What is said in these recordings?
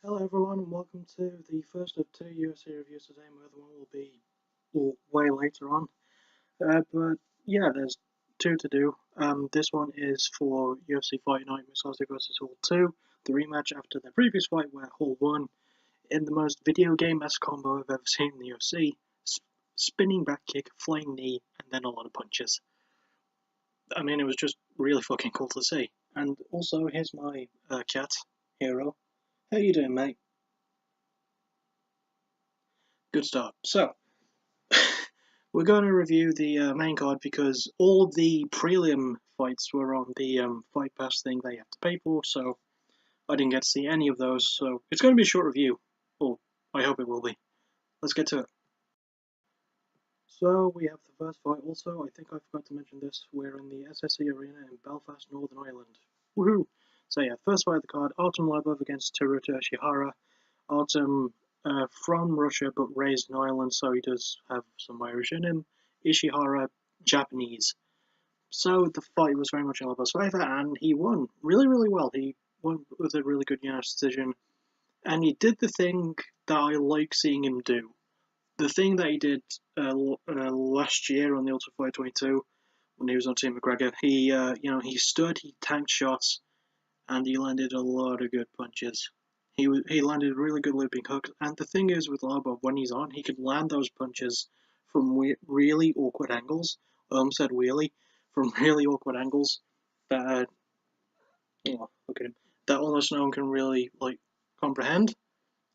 Hello everyone and welcome to the first of two UFC reviews today. My other one will be way later on. But yeah, there's two to do. This one is for UFC Fight Night Mousasi vs Hall 2, the rematch after their previous fight where Hall won in the most video game-esque combo I've ever seen in the UFC. Spinning back kick, flying knee, and then a lot of punches. I mean, it was just really fucking cool to see. And also, here's my cat, Hero. How you doing, mate? Good start. So, we're going to review the main card because all of the prelim fights were on the Fight Pass thing they have to pay for, so I didn't get to see any of those, so it's going to be a short review. Well, I hope it will be. Let's get to it. So, we have the first fight also. I think I forgot to mention this. We're in the SSE Arena in Belfast, Northern Ireland. Woohoo! So yeah, first fight of the card, Artem Lobov against Teruto Ishihara. Artem from Russia but raised in Ireland, so he does have some Irish in him. Ishihara, Japanese. So the fight was very much in Lobov's favour, and he won really, really well. He won with a really good unanimous decision, and he did the thing that I like seeing him do. The thing that he did last year on the Ultimate Fighter 22 when he was on Team McGregor, he stood, he tanked shots, and he landed a lot of good punches. He landed really good looping hooks, and the thing is with Lobov, when he's on, he can land those punches from really awkward angles. I almost said wheelie, from really awkward angles that look at him, that almost no one can really comprehend.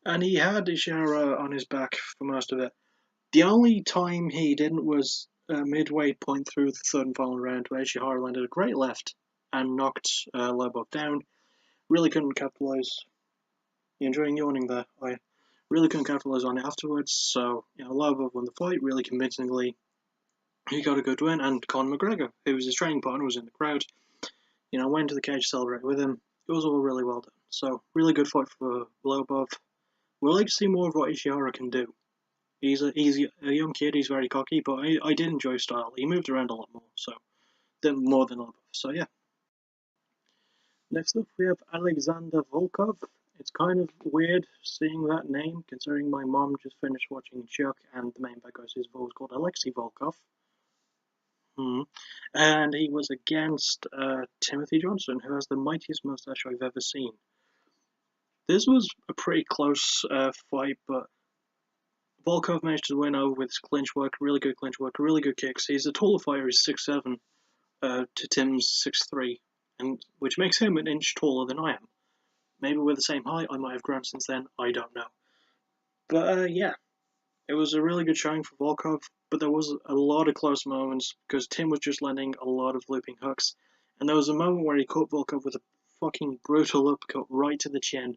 And he had Ishihara on his back for most of it. The only time he didn't was midway point through the third and final round, where Ishihara landed a great left and knocked Lobov down. Really couldn't capitalise. You enjoying yawning there? I really couldn't capitalise on it afterwards, so Lobov won the fight really convincingly. He got a good win, and Conor McGregor, who was his training partner, was in the crowd. Went to the cage to celebrate with him. It was all really well done. So, really good fight for Lobov. We'd like to see more of what Ishihara can do. He's a young kid, he's very cocky, but I did enjoy his style. He moved around a lot more, more than Lobov. So, yeah. Next up, we have Alexander Volkov. It's kind of weird seeing that name, considering my mom just finished watching Chuck, and the main bad guy's voice called Alexei Volkov. And he was against Timothy Johnson, who has the mightiest mustache I've ever seen. This was a pretty close fight, but Volkov managed to win over with his clinch work, really good clinch work, really good kicks. He's a taller fighter, he's 6'7", to Tim's 6'3", and which makes him an inch taller than I am. Maybe we're the same height, I might have grown since then, I don't know. But yeah, it was a really good showing for Volkov, but there was a lot of close moments because Tim was just landing a lot of looping hooks, and there was a moment where he caught Volkov with a fucking brutal uppercut right to the chin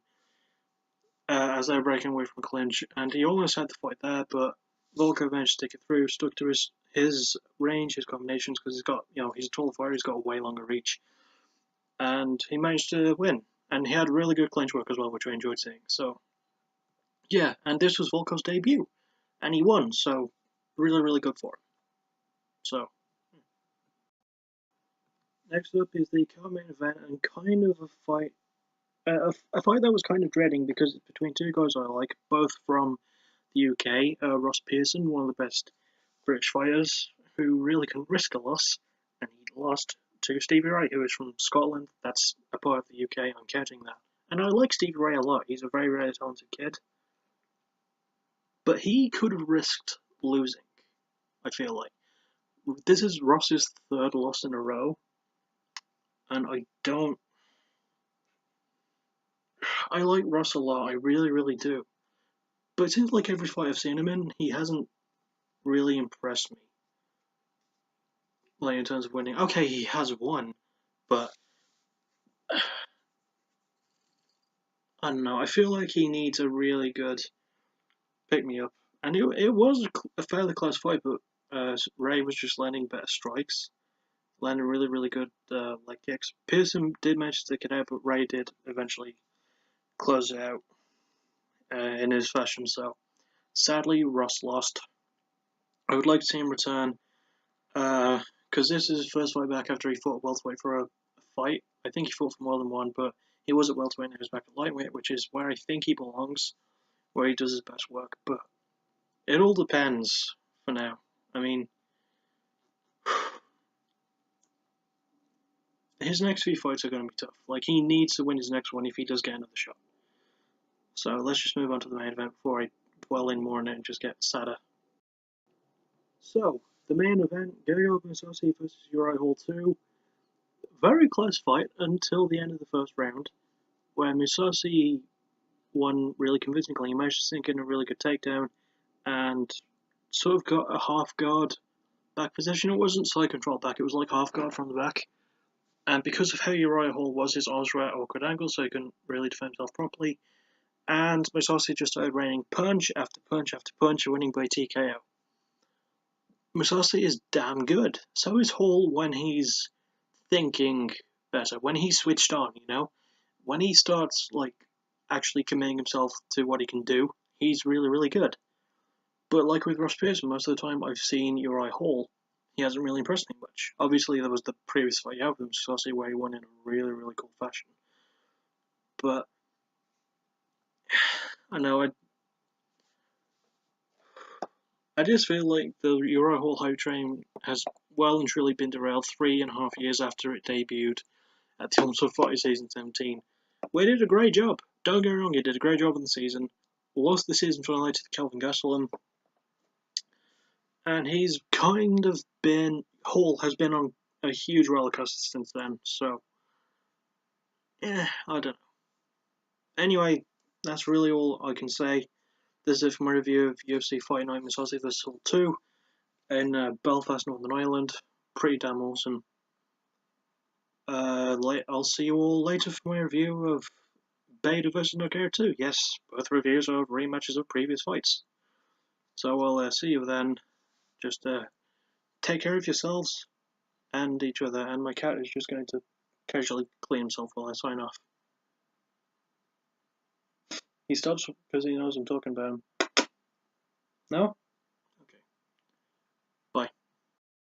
as they were breaking away from clinch, and he almost had the fight there, but Volkov managed to stick it through, stuck to his range, his combinations, because he's a taller fighter, he's got a way longer reach, and he managed to win. And he had really good clinch work as well, which I enjoyed seeing. So, yeah, and this was Volkov's debut, and he won, so really, really good for him. So, next up is the co-main event, and kind of a fight that was kind of dreading because it's between two guys I like, both from the UK. Ross Pearson, one of the best British fighters, who really can risk a loss, and he lost to Stevie Ray, who is from Scotland. That's a part of the UK, I'm counting that. And I like Stevie Ray a lot, he's a very, very talented kid. But he could have risked losing, I feel like. This is Ross's third loss in a row, and I like Ross a lot, I really, really do. But it seems like every fight I've seen him in, he hasn't really impressed me. Like, in terms of winning. Okay, he has won, but I don't know, I feel like he needs a really good pick-me-up. And it was a fairly close fight, but Ray was just landing better strikes. Landed really, really good leg kicks. Pearson did manage to stick it out, but Ray did eventually close it out in his fashion, so sadly, Ross lost. I would like to see him return, because this is his first fight back after he fought welterweight for a fight. I think he fought for more than one, but He was at welterweight, now he's back at lightweight, which is where I think he belongs, where he does his best work. But it all depends for now. I mean, his next few fights are going to be tough. Like, he needs to win his next one if he does get another shot. So let's just move on to the main event before I dwell in more on it and just get sadder. So, the main event, Gegard Mousasi versus Uriah 2. Very close fight until the end of the first round, where Mousasi won really convincingly. He managed to sink in a really good takedown and sort of got a half guard back position. It wasn't side control back, it was like half guard from the back. And because of how Uriah Hall was, his arms were at awkward angles, so he couldn't really defend himself properly. And Mousasi just started raining punch after punch after punch, winning by TKO. Mousasi is damn good. So is Hall when he's thinking better, when he's switched on, you know? When he starts, like, actually committing himself to what he can do, he's really, really good. But like with Ross Pearson, most of the time I've seen Uriah Hall, he hasn't really impressed me much. Obviously, there was the previous fight you have with Mousasi where he won in a really, really cool fashion. But I know I just feel like the Uriah Hall hype train has well and truly been derailed 3.5 years after it debuted at the Ultimate Fighter Season 17. We did a great job. Don't get me wrong, he did a great job in the season. Lost the season finale to Kelvin Gastelum. And he's kind of been... Hall has been on a huge rollercoaster since then, so... I don't know. Anyway, that's really all I can say. This is it for my review of UFC Fight Night Mousasi vs. Hall 2 in Belfast, Northern Ireland. Pretty damn awesome. I'll see you all later for my review of Beta vs. Nogueira 2. Yes, both reviews are rematches of previous fights. So I'll see you then. Just take care of yourselves and each other. And my cat is just going to casually clean himself while I sign off. He stops because he knows I'm talking about him. No?